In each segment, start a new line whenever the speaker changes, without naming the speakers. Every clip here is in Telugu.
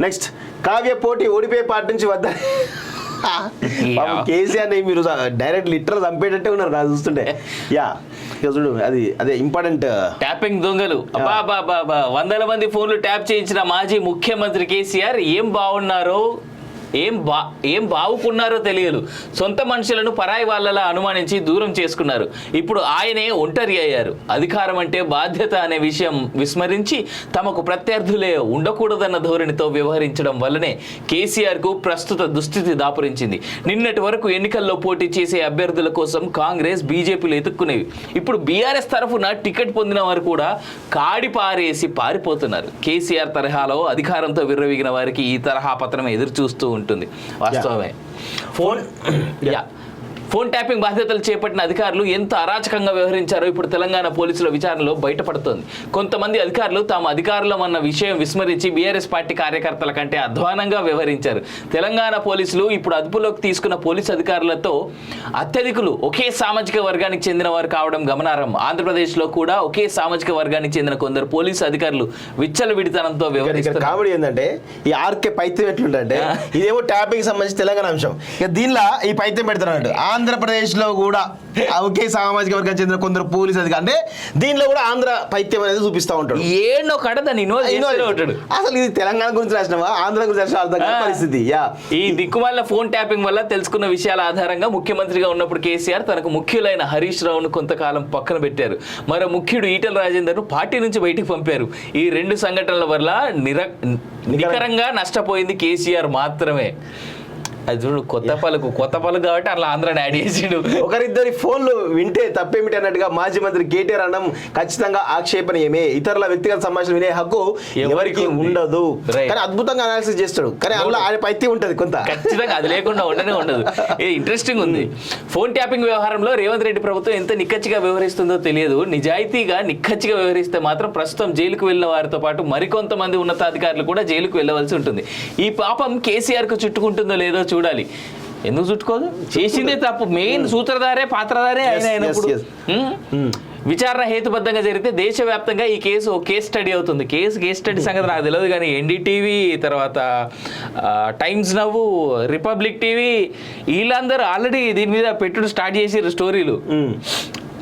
నెక్స్ట్ కావ్య పోటీ ఓడిపోయే పార్టీ నుంచి వద్ద కేసీఆర్ ని మీరు డైరెక్ట్ లిటరల్ చంపేటట్టే ఉన్నారు నాకు చూస్తుంటే. యా చూడు అది అదే ఇంపార్టెంట్
ట్యాపింగ్ దొంగలు అబ్బా వందల మంది ఫోన్లు ట్యాప్ చేయించిన మాజీ ముఖ్యమంత్రి కేసీఆర్ ఏం బాగున్నారో ఏం బావుకున్నారో తెలియదు. సొంత మనుషులను పరాయి వాళ్ళలా అనుమానించి దూరం చేసుకున్నారు. ఇప్పుడు ఆయనే ఒంటరి అయ్యారు. అధికారం అంటే బాధ్యత అనే విషయం విస్మరించి తమకు ప్రత్యర్థులే ఉండకూడదన్న ధోరణితో వ్యవహరించడం వల్లనే కేసీఆర్ కు ప్రస్తుత దుస్థితి దాపురించింది. నిన్నటి వరకు ఎన్నికల్లో పోటీ చేసే అభ్యర్థుల కోసం కాంగ్రెస్ బీజేపీలు ఎత్తుక్కునేవి. ఇప్పుడు బీఆర్ఎస్ తరఫున టికెట్ పొందిన వారు కూడా కాడి పారేసి పారిపోతున్నారు. కేసీఆర్ తరహాలో అధికారంతో విర్రవీగిన వారికి ఈ తరహా పతనం ఎదురు చూస్తూ ఉంటుంది. వాస్తవమే. ఫోన్ ట్యాపింగ్ బాధ్యతలు చేపట్టిన అధికారులు ఎంత అరాచకంగా వ్యవహరించారో ఇప్పుడు తెలంగాణ పోలీసుల విచారణలో బయటపడుతోంది. కొంతమంది అధికారులు తాము అధికారులం అన్న విషయం విస్మరించి బీఆర్ఎస్ పార్టీ కార్యకర్తల కంటే అధ్వానంగా వ్యవహరించారు. తెలంగాణ పోలీసులు ఇప్పుడు అదుపులోకి తీసుకున్న పోలీసు అధికారులతో అత్యధికులు ఒకే సామాజిక వర్గానికి చెందిన వారు కావడం గమనార్హం. ఆంధ్రప్రదేశ్లో కూడా ఒకే సామాజిక వర్గానికి చెందిన కొందరు పోలీసు అధికారులు విచ్చలవిడితనంతో వ్యవహరిస్తారు.
కామెడీ ఏంటంటే ఈ ఆర్కే పైత్యం ఎట్లుంటే ఇదేమో ట్యాపింగ్ సంబంధించి తెలంగాణ అంశం, ఇక దీనిలో ఈ పైత్యం పెడతారు. ఆంధ్రప్రదేశ్ లో కూడా ఒకే సామాజిక వర్గానికి చెందిన కొందరు పోలీసు అధికారులు అంటే దీనిలో కూడా ఆంధ్ర పైత్యం అనేది చూపిస్తూ ఉంటాడు.
ఏడో కడ దాన్ని
అసలు ఇది తెలంగాణ గురించి రాసినవా ఆంధ్ర గురించి రాసిన అర్థం కాని పరిస్థితి.
ఈ దిక్కుమాల ఫోన్ ట్యాపింగ్ వల్ల తెలుసుకున్న విషయాల ఆధారంగా ముఖ్యమంత్రిగా ఉన్నప్పుడు కేసీఆర్ తనకు ముఖ్యులైన హరీష్ రావును కొంతకాలం పక్కన పెట్టారు. మరో ముఖ్యుడు ఈటెల రాజేందర్ ను పార్టీ నుంచి బయటికి పంపారు. ఈ రెండు సంఘటనల వల్ల నికరంగా నష్టపోయింది కేసీఆర్ మాత్రమే. అది చూడు కొత్త పలుకు కాబట్టి అట్లా ఆంధ్రాని యాడ్ చేసిండు.
ఒకరిద్దరి ఫోన్లు వింటే తప్పేమిటి అన్నట్టుగా మాజీ మంత్రి కేటీఆర్ అనడం ఖచ్చితంగా ఆక్షేపణీయమే. ఇతరుల వ్యక్తిగత సంభాషణ వినే హక్కు ఎవరికి ఉండదు. కానీ అద్భుతంగా అనాలిసిస్ చేస్తాడు. కానీ అందులో ఆయన పైత్యం ఉంటది కొంత,
ఖచ్చితంగా అది లేకుండా ఉండదు. ఇది ఇంట్రెస్టింగ్ ఉంది. ఫోన్ ట్యాపింగ్ వ్యవహారంలో రేవంత్ రెడ్డి ప్రభుత్వం ఎంత నిక్కచ్చిగా వ్యవహరిస్తుందో తెలియదు. నిజాయితీగా నిక్కచ్చిగా వ్యవహరిస్తే మాత్రం ప్రస్తుతం జైలుకు వెళ్ళిన వారితో పాటు మరికొంతమంది ఉన్నతాధికారులు కూడా జైలుకు వెళ్ళవలసి ఉంటుంది. ఈ పాపం కేసీఆర్ కు చుట్టుకుంటుందో లేదో చూడాలి. ఎందుకు చుట్టుకోదు? చేసిందే తప్పు. మెయిన్ సూత్రధారే పాత్రధారే ఆయన అయినప్పుడు విచారణ హేతుబద్ధంగా జరిగితే దేశవ్యాప్తంగా ఈ కేసు కేస్ స్టడీ అవుతుంది. కేస్ స్టడీ సంగతి నాకు తెలియదు కానీ ఎన్డీటీవీ, తర్వాత టైమ్స్ నవ్వు, రిపబ్లిక్ టీవీ వీళ్ళందరూ ఆల్రెడీ దీని మీద పెట్టుడు స్టార్ట్ చేసారు స్టోరీలు.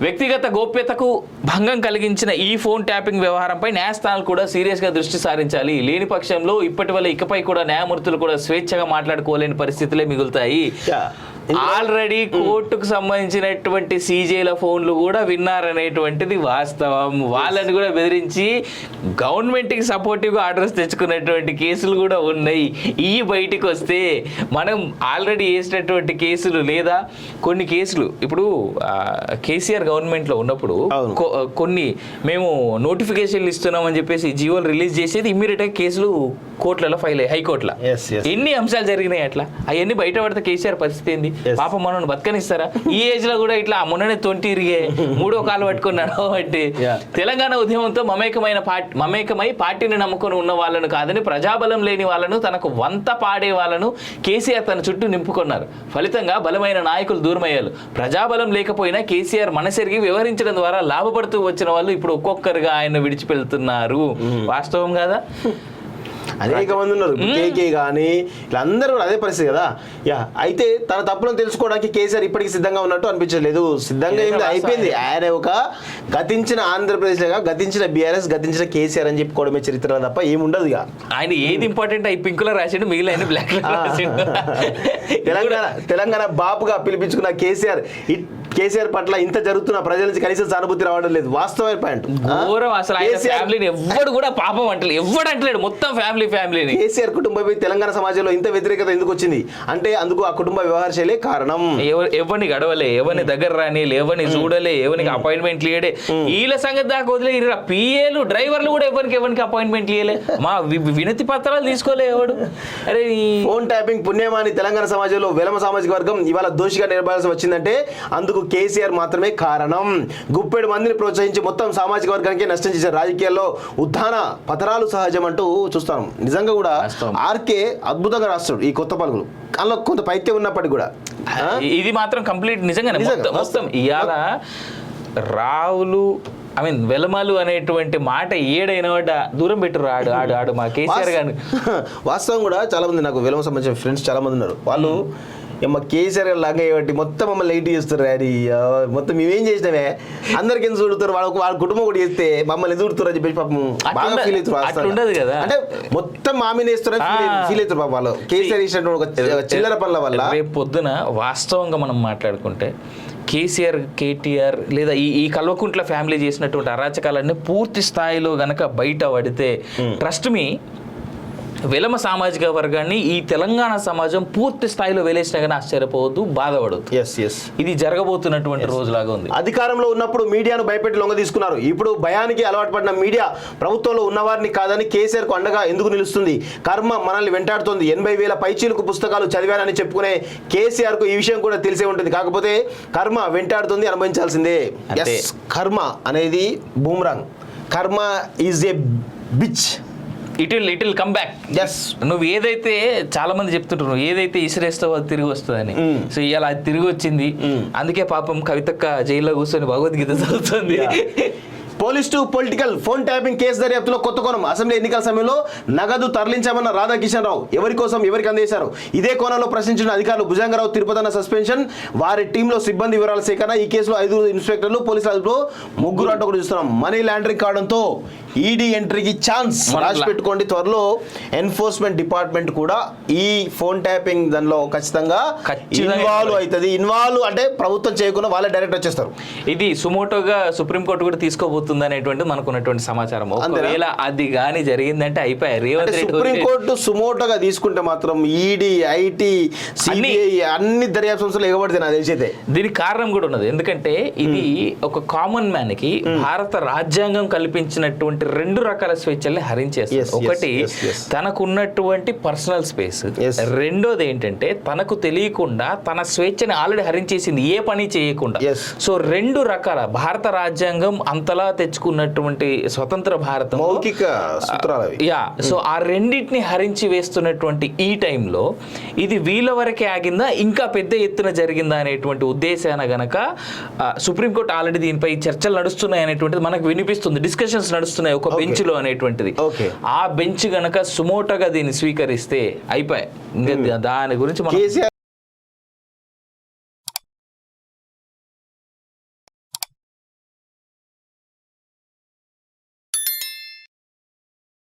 వ్యక్తిగత గోప్యతకు భంగం కలిగించిన ఈ ఫోన్ ట్యాపింగ్ వ్యవహారంపై న్యాయస్థానాలు కూడా సీరియస్గా దృష్టి సారించాలి. లేని పక్షంలో ఇప్పటి వల్ల ఇకపై కూడా న్యాయమూర్తులు కూడా స్వేచ్ఛగా మాట్లాడుకోలేని పరిస్థితులే మిగులుతాయి. ఆల్రెడీ కోర్టుకు సంబంధించినటువంటి సీజేల ఫోన్లు కూడా విన్నారనేటువంటిది వాస్తవం. వాళ్ళని కూడా బెదిరించి గవర్నమెంట్కి సపోర్టివ్గా ఆర్డర్స్ తెచ్చుకున్నటువంటి కేసులు కూడా ఉన్నాయి. ఈ బయటికి వస్తే మనం ఆల్రెడీ వేసినటువంటి కేసులు లేదా కొన్ని కేసులు ఇప్పుడు కేసీఆర్ గవర్నమెంట్లో ఉన్నప్పుడు కొన్ని మేము నోటిఫికేషన్లు ఇస్తున్నామని చెప్పేసి జీవోలు రిలీజ్ చేసేది ఇమ్మీడియట్గా కేసులు కోర్టులలో ఫైల్ అయ్యాయి, హైకోర్టులో. ఎన్ని అంశాలు జరిగినాయి అట్లా. అవన్నీ బయట పడితే కేసీఆర్ పరిస్థితి ఏంది? పాపం మనల్ని బతకనిస్తారా? ఈ ఏజ్ లో కూడా ఇట్లా మొన్ననే తొంటి ఇరిగే మూడో కాలు పట్టుకున్నాడు. అంటే తెలంగాణ ఉద్యమంతో మమేకమై పార్టీని నమ్ముకొని ఉన్న వాళ్ళను కాదని ప్రజాబలం లేని వాళ్ళను, తనకు వంత పాడే వాళ్ళను కేసీఆర్ తన చుట్టూ నింపుకున్నారు. ఫలితంగా బలమైన నాయకులు దూరమయ్యారు. ప్రజాబలం లేకపోయినా కేసీఆర్ మనసెరిగి వ్యవహరించడం ద్వారా లాభపడుతూ వచ్చిన వాళ్ళు ఇప్పుడు ఒక్కొక్కరుగా ఆయన విడిచిపెళ్తున్నారు. వాస్తవం కదా?
అనేక మంది ఉన్నారు. కేకే కానీ ఇట్లా అందరూ అదే పరిస్థితి కదా. యా అయితే తన తప్పులను తెలుసుకోవడానికి కేసీఆర్ ఇప్పటికీ సిద్ధంగా ఉన్నట్టు అనిపించలేదు. సిద్ధంగా ఏంది అయిపోయింది. ఆయన ఒక గతించిన ఆంధ్రప్రదేశ్ లాగా గతించిన బీఆర్ఎస్, గతించిన కేసీఆర్ అని చెప్పుకోవడమే చరిత్ర తప్ప ఏముండదు. ఇక
ఆయన ఏది ఇంపార్టెంట్ ఈ పింక్ లో రాసిండు, మిగిలిన బ్లాక్ లో రాసిండు.
తెలంగాణ బాపుగా పిలిపించుకున్న కేసీఆర్ పట్ల ఇంత జరుగుతున్న ప్రజల నుంచి కనీసం సానుభూతి రావడం లేదు. వాస్తవమైన పాయింట్.
అసలు ఫ్యామిలీని ఎవ్వడు కూడా పాపం అంటలేదు, ఎవ్వడు అంటలేడు. మొత్తం ఫ్యామిలీని.
కేసీఆర్ కుటుంబం తెలంగాణ సమాజంలో ఇంత వ్యతిరేకత ఎందుకు వచ్చింది అంటే అందుకు ఆ కుటుంబ వ్యవహార శైలే కారణం.
ఎవరిని గడవలే, ఎవరిని దగ్గర రాని, ఎవరిని చూడలే, ఎవరికి అపాయింట్మెంట్ ఇయ్యడే. వీళ్ళ సంగతి దాకా వదిలే. పిఏలు డ్రైవర్లు కూడా ఎవరికి అపాయింట్మెంట్ ఇయ్యలే, మా వినతి పత్రాలు తీసుకోలే ఎవడు. అరే
ఫోన్ ట్యాపింగ్ పుణ్యమాని తెలంగాణ సమాజంలో వెలమ సామాజిక వర్గం ఇవాళ దోషిగా నిలబడాల్సి వచ్చిందంటే అందుకు కేసీఆర్ మాత్రమే కారణం. గుప్పెడు మందిని ప్రోత్సహించి మొత్తం సామాజిక వర్గానికి నష్టం చేశారు. రాజకీయాల్లో ఉత్థాన పతనాలు సహజం అంటూ చూస్తాం. నిజంగా కూడా ఆర్కే అద్భుతంగా రాస్తాడు ఈ కొత్త పలుకులు. అందులో కొంత పైత్యం ఉన్నప్పటికీ కూడా
ఇది మాత్రం కంప్లీట్ నిజంగానే మొత్తం ఇవాళ రావులు ఐ మీన్ వెలమాలు అనేటువంటి మాట ఏడైనా దూరం పెట్టురు ఆడు ఆడు ఆడు మా కేసీఆర్ గారు.
వాస్తవం కూడా చాలా మంది నాకు వెలమ సంబంధించిన ఫ్రెండ్స్ చాలా మంది ఉన్నారు. వాళ్ళు మా కేసీఆర్ గారు లాగా కాబట్టి మొత్తం మమ్మల్ని లైట్ చేస్తారు. అది మొత్తం మేమేం చేసినామే అందరికి ఎందుకు చూడుతారు, వాళ్ళ కుటుంబం కూడా చేస్తే మమ్మల్ని ఎందుకు చూడుతారు అని చెప్పి పాపం బాగా ఫీల్ అవుతారు.
ఉండదు కదా,
అంటే మొత్తం మామిని వేస్తారు ఫీల్ అవుతారు పాపం వాళ్ళు కేసీఆర్ ఇచ్చినటువంటి చిల్లర పనుల వల్ల.
రేపు పొద్దున వాస్తవంగా మనం మాట్లాడుకుంటే కేసీఆర్, కేటీఆర్ లేదా ఈ కల్వకుంట్ల ఫ్యామిలీ చేసినటువంటి అరాచకాలన్నీ పూర్తి స్థాయిలో గనక బయట పడితే ట్రస్ట్ మీ వెలమ సామాజిక వర్గాన్ని ఈ తెలంగాణ సమాజం పూర్తి స్థాయిలో వెలేసినా కానీ ఆశ్చర్యపోవద్దు, బాధపడద్దు. ఇది జరగబోతున్నటువంటి రోజులాగా ఉంది.
అధికారంలో ఉన్నప్పుడు మీడియాను భయపెట్టి లొంగ తీసుకున్నారు. ఇప్పుడు భయానికి అలవాటు పడిన మీడియా ప్రభుత్వంలో ఉన్నవారిని కాదని కేసీఆర్ కు అండగా ఎందుకు నిలుస్తుంది? కర్మ మనల్ని వెంటాడుతోంది. 80,000 పైచీలకు పుస్తకాలు చదివానని చెప్పుకునే కేసీఆర్ కు ఈ విషయం కూడా తెలిసే ఉంటుంది. కాకపోతే కర్మ వెంటాడుతుంది, అనుభవించాల్సిందే. కర్మ అనేది boomerang. Karma is a bitch.
It will come back. నువ్వు ఏదైతే చాలా మంది చెప్తుంటారు, నువ్వు ఏదైతే ఇసిరేస్తావో అది తిరిగి వస్తుందని. సో ఇవాళ అది తిరిగి వచ్చింది. అందుకే పాపం కవితక్క జైల్లో కూర్చొని భగవద్గీత చదువుతుంది.
Police to political phone tapping case దర్యాప్తులో కొత్త కోణం. అసెంబ్లీ ఎన్నికల సమయంలో నగదు తరలించామన్న రాధాకిషన్ రావు ఎవరి కోసం ఎవరికి అందేశారు? ఇదే కోణంలో ప్రశ్నించిన అధికారులు భుజంగరావు తిరుపతన్న సస్పెన్షన్, వారి టీంలో సిబ్బంది వివరాల సేకరణ. ఈ కేసులో 5 ఇన్స్పెక్టర్లు, పోలీసులు అదుపులో 3 అంటూ కూడా చూస్తున్నాం. మనీ లాండరింగ్ కావడంతో ఈడీ ఎంట్రీకి ఛాన్స్. రాసి పెట్టుకోండి, త్వరలో ఎన్ఫోర్స్మెంట్ డిపార్ట్మెంట్ కూడా ఈ ఫోన్ ట్యాపింగ్ దానిలో ఖచ్చితంగా ఇన్వాల్వ్ అవుతుంది. ఇన్వాల్వ్ అంటే ప్రభుత్వం చేయకుండా వాళ్ళే డైరెక్ట్ వచ్చేస్తారు.
ఇది సుమోటోగా సుప్రీంకోర్టు కూడా తీసుకోబోతుంది అనేటువంటిది మనకున్నటువంటి సమాచారం. ఒకవేళ అది కానీ జరిగిందంటే అయిపోయాయి. రేవంత్ రెడ్డి
సుప్రీంకోర్టు సుమోటోగా తీసుకుంటే మాత్రం ఈడీ, ఐటీ, సిబిఐ అన్ని దర్యాప్తు సంస్థలు ఎగబడితే నాకు తెలిసేదే.
దీనికి కారణం కూడా ఉన్నది. ఎందుకంటే ఇది ఒక కామన్ మ్యాన్ కి భారత రాజ్యాంగం కల్పించినటువంటి 2 రకాల స్వేచ్ఛల్ని హరించేస్తుంది. ఒకటి తనకున్నటువంటి పర్సనల్ స్పేస్, రెండోది ఏంటంటే తనకు తెలియకుండా తన స్వేచ్ఛని ఆల్రెడీ హరించేసింది ఏ పని చేయకుండా. సో 2 రకాల భారత రాజ్యాంగం అంతలా తెచ్చుకున్నటువంటి స్వతంత్ర భారతం
మౌఖిక సూత్రాలు.
సో ఆ రెండింటిని హరించి వేస్తున్నటువంటి ఈ టైంలో ఇది వీళ్ళ వరకే ఆగిందా ఇంకా పెద్ద ఎత్తున జరిగిందా అనేటువంటి ఉద్దేశాన గనక సుప్రీంకోర్టు ఆల్రెడీ దీనిపై చర్చలు నడుస్తున్నాయి అనేటువంటిది మనకు వినిపిస్తుంది. డిస్కషన్స్ నడుస్తున్నాయి ఒక బెంచ్ లో అనేటువంటిది. ఆ బెంచ్ గనక సుమోటోగా దీన్ని స్వీకరిస్తే అయిపోయాయి. ఇంకా దాని గురించి